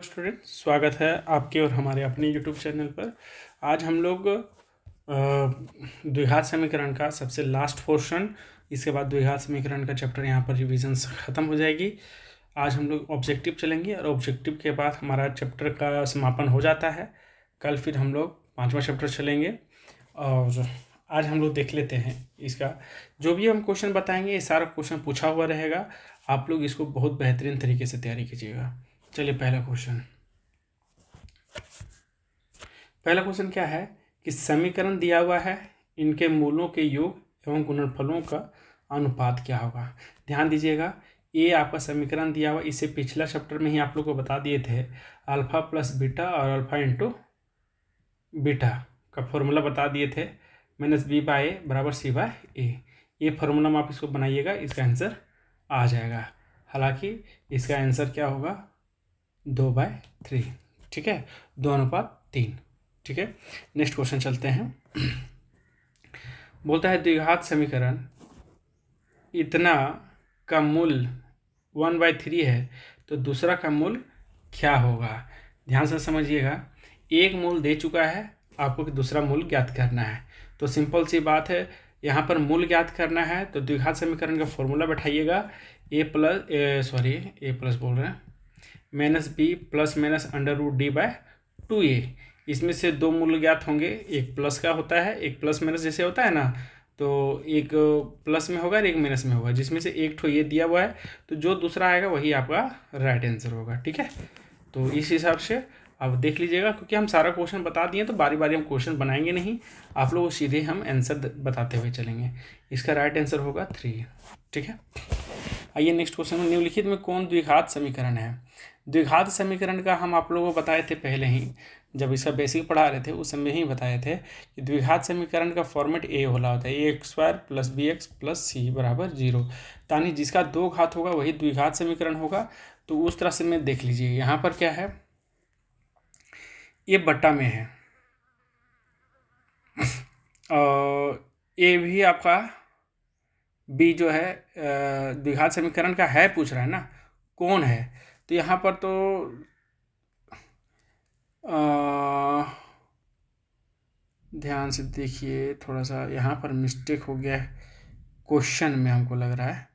Student, स्वागत है आपके और हमारे अपने यूट्यूब चैनल पर। आज हम लोग द्विघात समीकरण का सबसे लास्ट पोर्शन, इसके बाद द्विघात समीकरण का चैप्टर यहाँ पर रिवीजन ख़त्म हो जाएगी। आज हम लोग ऑब्जेक्टिव चलेंगे और ऑब्जेक्टिव के बाद हमारा चैप्टर का समापन हो जाता है। कल फिर हम लोग 5वां चैप्टर चलेंगे और आज हम लोग देख लेते हैं इसका जो भी हम क्वेश्चन बताएंगे, ये सारा क्वेश्चन पूछा हुआ रहेगा। आप लोग इसको बहुत बेहतरीन तरीके से तैयारी कीजिएगा। चलिए पहला क्वेश्चन क्या है कि समीकरण दिया हुआ है, इनके मूलों के योग एवं गुणनफलों का अनुपात क्या होगा। ध्यान दीजिएगा, ये आपका समीकरण दिया हुआ, इसे पिछला चैप्टर में ही आप लोग को बता दिए थे। अल्फा प्लस बीटा और अल्फा इंटू बीटा का फॉर्मूला बता दिए थे, -b/a बराबर c/a। ये फार्मूला में आप इसको बनाइएगा, इसका आंसर आ जाएगा। हालांकि इसका आंसर क्या होगा, 2/3। ठीक है, 2:3। ठीक है, नेक्स्ट क्वेश्चन चलते हैं। बोलता है द्विघात समीकरण इतना का मूल 1/3 है, तो दूसरा का मूल क्या होगा। ध्यान से समझिएगा, एक मूल दे चुका है, आपको दूसरा मूल ज्ञात करना है। तो सिंपल सी बात है, यहाँ पर मूल ज्ञात करना है तो द्विघात समीकरण का फॉर्मूला बैठाइएगा। ए प्लस बोल रहे हैं -b प्लस माइनस √d/2a। इसमें से दो मूल ज्ञात होंगे, एक प्लस का होता है, एक प्लस माइनस जैसे होता है ना, तो एक प्लस में होगा और एक माइनस में होगा। जिसमें से एक ठो ये दिया हुआ है, तो जो दूसरा आएगा वही आपका राइट आंसर होगा। ठीक है, तो इस हिसाब से आप देख लीजिएगा, क्योंकि हम सारा क्वेश्चन बता दिए तो बारी बारी हम क्वेश्चन बनाएंगे नहीं, आप लोगों को सीधे हम आंसर बताते हुए चलेंगे। इसका राइट आंसर होगा 3। ठीक है, आइए नेक्स्ट क्वेश्चन में, निम्नलिखित में कौन द्विघात समीकरण है। द्विघात समीकरण का हम आप लोगों को बताए थे पहले ही, जब इसका बेसिक पढ़ा रहे थे उस समय ही बताए थे कि द्विघात समीकरण का फॉर्मेट ए होला होता है, ax² + bx + c = 0। यानी जिसका दो घात होगा वही द्विघात समीकरण होगा। तो उस तरह से मैं देख लीजिए, यहाँ पर क्या है, ये बट्टा में है और ए भी आपका बी जो है द्विघात समीकरण का है, पूछ रहा है ना कौन है। तो यहाँ पर तो ध्यान से देखिए, थोड़ा सा यहाँ पर मिस्टेक हो गया है क्वेश्चन में, हमको लग रहा है।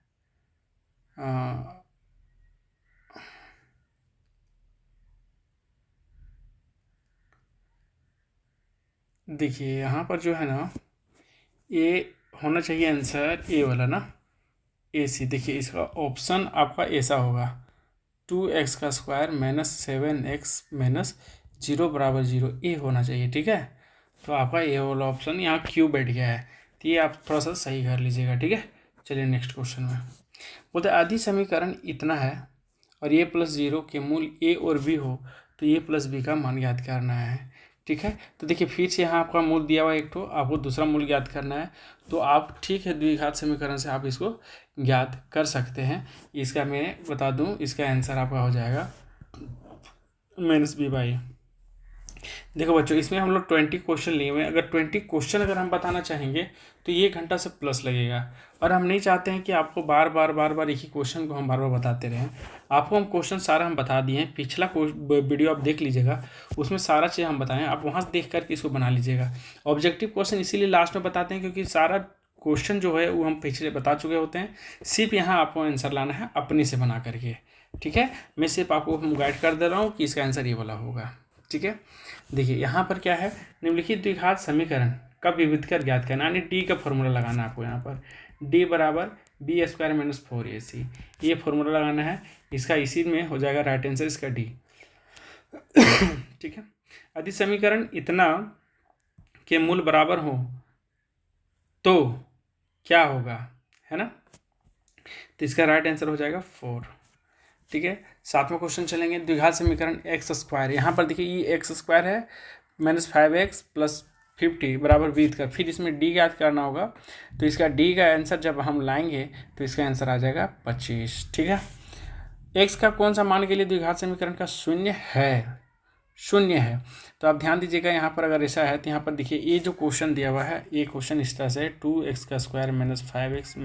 देखिए यहाँ पर जो है ना, ये होना चाहिए आंसर ए वाला ना, AC। देखिए इसका ऑप्शन आपका ऐसा होगा, 2x² - 7x - 0 = 0, ए होना चाहिए। ठीक है, तो आपका ये वाला ऑप्शन यहाँ क्यों बैठ गया है, तो ये आप थोड़ा सा सही कर लीजिएगा। ठीक है, चलिए नेक्स्ट क्वेश्चन में। बोलते आदि समीकरण इतना है और a + 0 के मूल a और b हो, तो a + b का मान ज्ञात करना है। ठीक है, तो देखिए फिर से यहाँ आपका मूल दिया हुआ एक तो आपको दूसरा मूल ज्ञात करना है। तो आप ठीक है, द्विघात समीकरण से आप इसको ज्ञात कर सकते हैं। इसका मैं बता दूं, इसका आंसर आपका हो जाएगा -b/। देखो बच्चों, इसमें हम लोग 20 क्वेश्चन लिए हुए हैं। अगर 20 क्वेश्चन अगर हम बताना चाहेंगे तो ये घंटा से प्लस लगेगा, और हम नहीं चाहते हैं कि आपको बार बार एक ही क्वेश्चन को हम बार बार बताते रहें। आपको हम क्वेश्चन सारा हम बता दिए हैं, पिछला वीडियो आप देख लीजिएगा, उसमें सारा चीज़ हम बताएं, आप वहाँ से देख करके इसको बना लीजिएगा। ऑब्जेक्टिव क्वेश्चन इसीलिए लास्ट में बताते हैं क्योंकि सारा क्वेश्चन जो है वो हम पिछले बता चुके होते हैं, सिर्फ यहाँ आपको आंसर लाना है अपने से बना करके। ठीक है, मैं सिर्फ आपको गाइड कर दे रहा हूँ कि इसका आंसर ये वाला होगा। ठीक है, देखिए यहाँ पर क्या है, निम्नलिखित द्विघात समीकरण का विविध कर ज्ञात करना, यानी डी का फॉर्मूला लगाना है आपको। यहाँ पर d = b² - 4ac, ये फॉर्मूला लगाना है। इसका इसी में हो जाएगा राइट आंसर, इसका डी। ठीक है, यदि समीकरण इतना के मूल बराबर हो तो क्या होगा, है ना, तो इसका राइट आंसर हो जाएगा 4। ठीक है, 7वां क्वेश्चन चलेंगे। द्विघात समीकरण x², यहाँ पर देखिए ये x² है, -5x + 50 = 20 फिर इसमें d ज्ञात करना होगा। तो इसका d का आंसर जब हम लाएंगे तो इसका आंसर आ जाएगा 25। ठीक है, x का कौन सा मान के लिए द्विघात समीकरण का शून्य है, तो आप ध्यान दीजिएगा। यहाँ पर अगर ऐसा है तो यहाँ पर देखिए ये जो क्वेश्चन दिया हुआ है, ये क्वेश्चन इस तरह से 2x² - 5x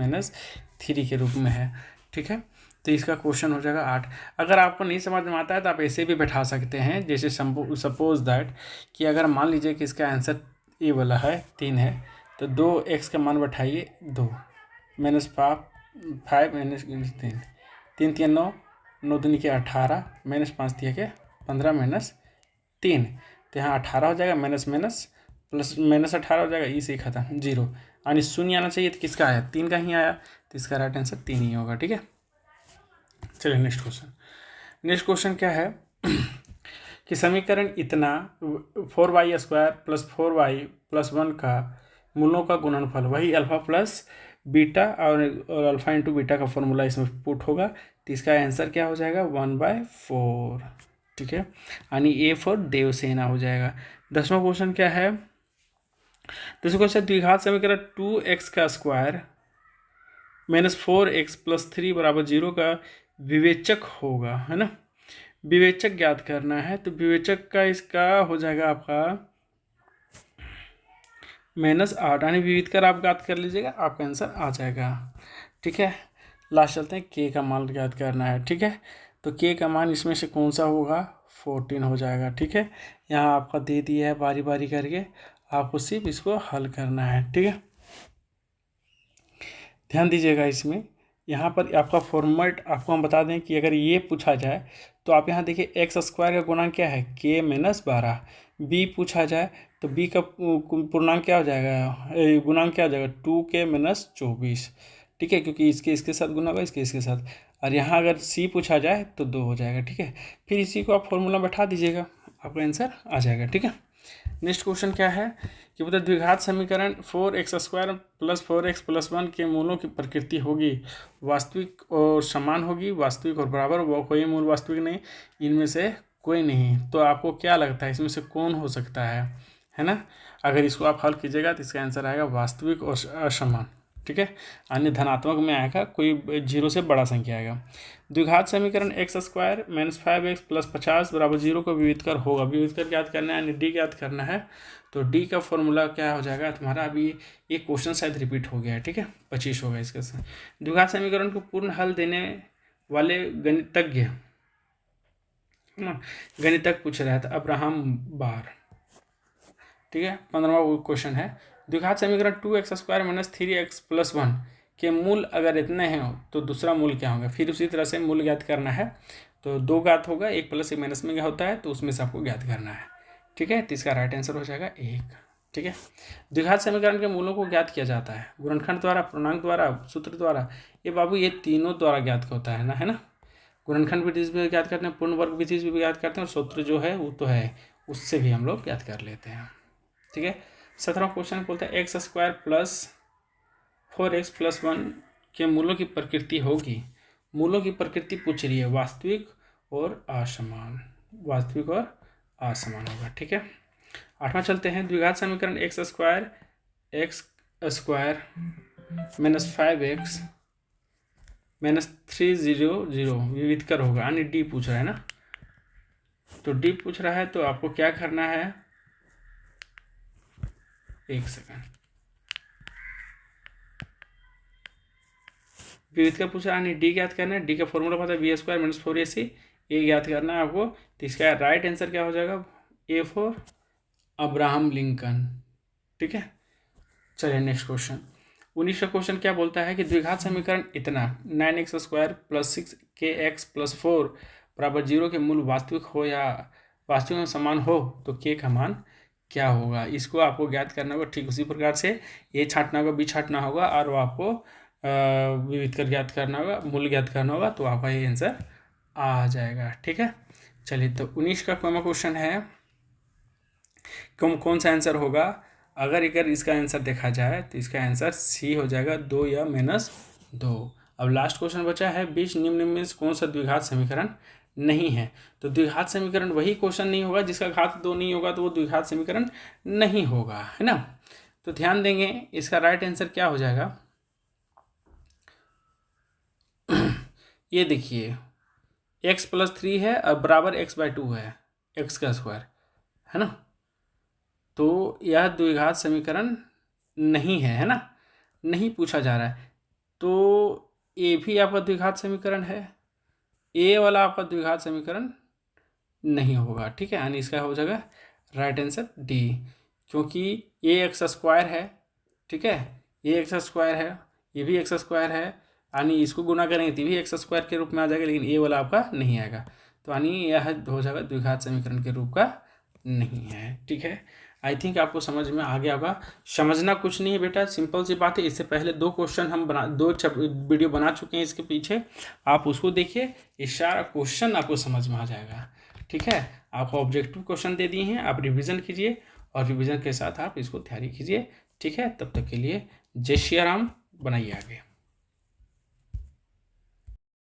- 3 के रूप में है। ठीक है, तो इसका क्वेश्चन हो जाएगा 8। अगर आपको नहीं समझ में आता है तो आप ऐसे भी बैठा सकते हैं, जैसे सपोज दैट कि अगर मान लीजिए कि इसका आंसर ये वाला है 3 है, तो 2x का मान बैठाइए 2 माइनस 5 माइनस 3, 3 3 9, 9 दूनी के 18 माइनस 5 दिया के 15 माइनस 3, तो यहाँ 18 हो जाएगा, माइनस माइनस प्लस माइनस 18 हो जाएगा, इसे ही खत्म 0, यानी शून्य आना चाहिए, तो किसका आया 3 का ही आया, तो इसका राइट आंसर 3 ही होगा। ठीक है, चलिए नेक्स्ट क्वेश्चन क्या है कि समीकरण इतना 4y² प्लस 4y प्लस 1 का मूलों का गुणनफल, वही अल्फा प्लस बीटा और अल्फा इंटू बीटा का फॉर्मूला इसमें पुट होगा, तो इसका आंसर क्या हो जाएगा 1/4। ठीक है, यानी ए फॉर देवसेना हो जाएगा। 10वां क्वेश्चन क्या है, दूसरा क्वेश्चन द्विघात समीकरण 2x² माइनस 4x प्लस 3 बराबर 0 का विवेचक होगा, है ना। विवेचक ज्ञात करना है, तो विवेचक का इसका हो जाएगा आपका -8, यानी विविध कर आप ज्ञात कर लीजिएगा, आपका आंसर आ जाएगा। ठीक है, लास्ट चलते हैं, के का मान ज्ञात करना है। ठीक है, तो के का मान इसमें से कौन सा होगा 14 हो जाएगा। ठीक है, यहाँ आपका दे दिया है बारी बारी करके, आपको सिर्फ इसको हल करना है। ठीक है, ध्यान दीजिएगा इसमें, यहाँ पर आपका फॉर्मेट आपको हम बता दें कि अगर ये पूछा जाए तो आप यहाँ देखिए x² का गुणांक क्या है k माइनस 12, b पूछा जाए तो b का पूर्णांक क्या हो जाएगा, गुणांक क्या हो जाएगा 2k माइनस 24। ठीक है, क्योंकि इसके साथ गुना होगा, इसके साथ, और यहाँ अगर c पूछा जाए तो 2 हो जाएगा। ठीक है, फिर इसी को आप फॉर्मूला बैठा दीजिएगा, आपका आंसर आ जाएगा। ठीक है, नेक्स्ट क्वेश्चन क्या है कि बता द्विघात समीकरण 4x² प्लस 4x प्लस 1 के मूलों की प्रकृति होगी वास्तविक और समान होगी, वास्तविक और बराबर, वो कोई मूल वास्तविक नहीं, इनमें से कोई नहीं। तो आपको क्या लगता है इसमें से कौन हो सकता है ना। अगर इसको आप हल कीजिएगा तो इसका आंसर आएगा वास्तविक और असमान। ठीक है, अन्य धनात्मक में आएगा, कोई 0 से बड़ा संख्या आएगा। द्विघात समीकरण x² माइनस 5x प्लस 50 बराबर 0 को विविध कर होगा, विविध कर ज्ञात करना है, यानी डी ज्ञात करना है। तो डी का फॉर्मूला क्या हो जाएगा तुम्हारा, अभी ये क्वेश्चन शायद रिपीट हो गया है। ठीक है, 25 होगा इसका। द्विघात समीकरण को पूर्ण हल देने वाले गणितज्ञ गणितज्ञ पूछ रहा था अब्राहम बार। ठीक है, 15वां क्वेश्चन है द्विघात समीकरण 2x² माइनस 3x प्लस 1 के मूल अगर इतने हैं तो दूसरा मूल क्या होगा। फिर उसी तरह से मूल ज्ञात करना है, तो 2 ज्ञात होगा, 1 प्लस 1 माइनस में क्या होता है, तो उसमें से आपको ज्ञात करना है। ठीक है, तो इसका राइट आंसर हो जाएगा 1। ठीक है, द्विघात समीकरण के मूलों को ज्ञात किया जाता है गुणनखंड द्वारा, पूर्णांक द्वारा, सूत्र द्वारा। ये बाबू ये तीनों द्वारा ज्ञात होता है ना। गुणनखंड विधि से भी ज्ञात करते हैं, पूर्ण वर्ग विधि से भी ज्ञात करते हैं, और सूत्र जो है वो तो है, उससे भी हम लोग ज्ञात कर लेते हैं। ठीक है, 17वां क्वेश्चन बोलता है x² प्लस 4x प्लस 1 के मूलों की प्रकृति होगी। मूलों की प्रकृति पूछ रही है, वास्तविक और असमान, वास्तविक और असमान होगा। ठीक है, 8वां चलते हैं द्विघात समीकरण x² माइनस 5x माइनस 3 0 0 विविध कर होगा, यानी डी पूछ रहा है ना। तो डी पूछ रहा है तो आपको क्या करना है, एक सेकंड, विविध का पूछ रहा है, डी ज्ञात करना है, डी का फॉर्मूला पता है b² माइनस 4ac, ये ज्ञात करना है आपको। तो इसका राइट आंसर क्या हो जाएगा, ए फॉर अब्राहम लिंकन। ठीक है, चलिए नेक्स्ट क्वेश्चन। 19वां क्वेश्चन क्या बोलता है कि द्विघात समीकरण इतना 9x² प्लस 6kx प्लस 4 बराबर 0 के मूल वास्तविक हो या वास्तविक में समान हो तो के का मान क्या होगा। इसको आपको ज्ञात करना होगा, ठीक उसी प्रकार से ए छांटना होगा, बी छांटना होगा, और वो आपको विविध कर ज्ञात करना होगा, मूल ज्ञात करना होगा, तो आपका ये आंसर आ जाएगा। ठीक है, चलिए तो 19 का क्वेश्चन है कौन सा आंसर होगा। अगर इसका आंसर देखा जाए तो इसका आंसर सी हो जाएगा, 2 या -2। अब लास्ट क्वेश्चन बचा है बीच निम्न में कौन सा द्विघात समीकरण नहीं है। तो द्विघात समीकरण वही क्वेश्चन नहीं होगा जिसका घात 2 नहीं होगा, तो वो द्विघात समीकरण नहीं होगा, है ना। तो ध्यान देंगे, इसका राइट आंसर क्या हो जाएगा ये देखिए, x प्लस 3 है और बराबर x/2 है, x का स्क्वायर, है ना। तो यह द्विघात समीकरण नहीं है ना, नहीं पूछा जा रहा है, तो ये भी आपका द्विघात समीकरण है। ए वाला आपका द्विघात समीकरण नहीं होगा, ठीक है, यानी इसका हो जाएगा राइट आंसर डी, क्योंकि ए एक्स स्क्वायर है, ठीक है, ए एक्स स्क्वायर है, ये भी एक्स स्क्वायर है, यानी इसको गुना करेंगे तो भी एक्स स्क्वायर के रूप में आ जाएगा, लेकिन ए वाला आपका नहीं आएगा, तो यानी यह हो जाएगा द्विघात समीकरण के रूप का नहीं है, ठीक है। आई थिंक आपको समझ में आ गया होगा। समझना कुछ नहीं है बेटा, सिंपल सी बात है। इससे पहले 2 क्वेश्चन हम दो वीडियो बना चुके हैं इसके पीछे, आप उसको देखिए, ये सारा क्वेश्चन आपको समझ में आ जाएगा, ठीक है। आपको ऑब्जेक्टिव क्वेश्चन दे दिए हैं, आप रिविजन कीजिए और रिविजन के साथ आप इसको तैयारी कीजिए, ठीक है। तब तक के लिए जय श्री राम, बनाइए आगे।